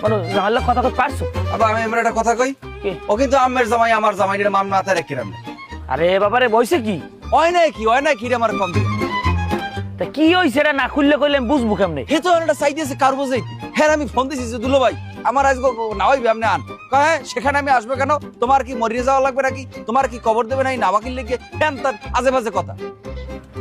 মানে জামাইলা কথা কই পারছো? আবার আমি এমন একটা কথা কই, কি? ও কিন্তু আমের জামাই আমার জামাইয়ের মান মাথায় রেখে রাখবে। আরে বাবারে বইছে কি? হয় নাই কি রে আমার কম দিকে। তা কি হইছে এটা না খুললে কইলে আমি বুঝবো কেমনে? হে তো একটা চাই দিয়েছে কার বোঝে। হ্যাঁ আমি ফোন দিয়েছি যে দুলো ভাই আমার আজকে নাওয়াইবে আপনি আন। কয় সেখানে আমি আসবো কেন? তোমার কি মরিয়ে যাওয়া লাগবে নাকি? তোমার কি কবর দেবে নাই নাওয়াকিল লিখে? হ্যাঁ তার আজে বাজে কথা।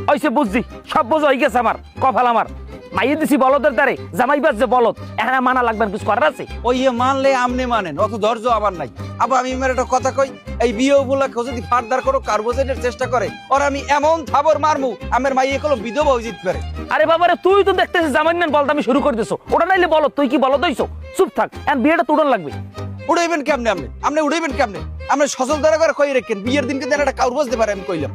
হইছে বুঝছি, সব বোঝ হয়ে গেছে আমার, কপাল আমার। মাইয়ে দিছি বলদের দ্বারে, জামাই বাজ যে বলদ, এখানে মানা লাগবে না, কিছু করার আছে? ওই মানলে আমনে মানেন, অত ধৈর্য আমার নাই। আবার আমি এমন একটা কথা কই, এই বিয়ে উপলক্ষে যদি ফারদার করো কার্বোজেনের চেষ্টা করে ওর আমি এমন থাবর মারমু আমার মাইয়ে কলো বিধবা হয়ে যেতে পারে। আরে বাবারে তুই তো দেখতেছিস জামাই নেন বলদ আমি শুরু করে দিছো, ওটা নাইলে বলদ, তুই কি বলদ হইছো? চুপ থাক, এখন বিয়েটা তুড়ন লাগবে। উড়াইবেন কেমনে আপনি উড়াইবেন কেমনে? আপনি সজল দ্বারা করে কই রেখেন বিয়ের দিনকে দেন একটা কাউর বসতে পারে আমি কইলাম।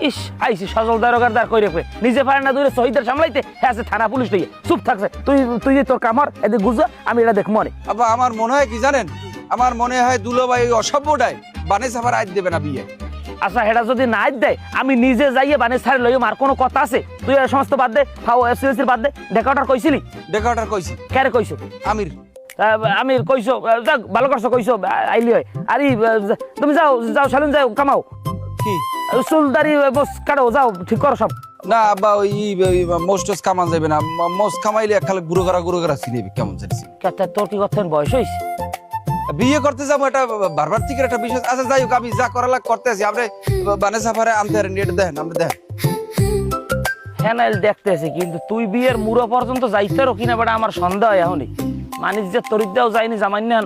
ইস আইসি সজল দারোগার দার কই রেখে নিজে পারে না দূরে শহীদের সামলাইতে, হ্যাঁ আছে থানা পুলিশ লইয়ে। চুপ থাকছে তুই, তুই তোর কামর এদিকে গুজা, আমি এটা দেখ মনে। আবার আমার মনে হয় কি জানেন, আমার মনে হয় দুলো ভাই অসভ্যটাই বানে সাফার আজ দেবে না বিয়ে। আচ্ছা হেটা যদি না দেয় আমি নিজে যাইয়ে বানে ছাড়ে লইয়ে, মার কোনো কথা আছে? তুই এর সমস্ত বাদ দে, ফাও এফসিএসির বাদ দে, দেখাটার কইছিলি? দেখাটার কইছি কেরে কইছো? আমির। আমি কইছো, যাক ভালো করছো কইছো, আইলি হয়। আরে তুমি যাও যাও সালুন যাও কামাও, কি চুল দাড়ি কাটো, যাও ঠিক করো সব। না আব্বা ওই মোস্টস কামান যাবে না, মোস্ট কামাইলে খালি গুরু করা সিনেবে কেমন জানিস। তোর কি করতেন বয়স হয়েছে? বিয়ে করতে যাবো এটা বারবার থেকে একটা বিষয়। আচ্ছা যাই হোক আমি যা করালা করতে আছি, আপনি বানে সাফারে আনতে নেট দেখেন আপনি দেখেন। হ্যাঁ নাইল দেখতেছি, কিন্তু তুই বিয়ের মুড়ো পর্যন্ত যাইতে রো কিনা বেটা আমার সন্দেহ হয় এখনই। মানিস যে তরিদাও যায়নি জামাই নেন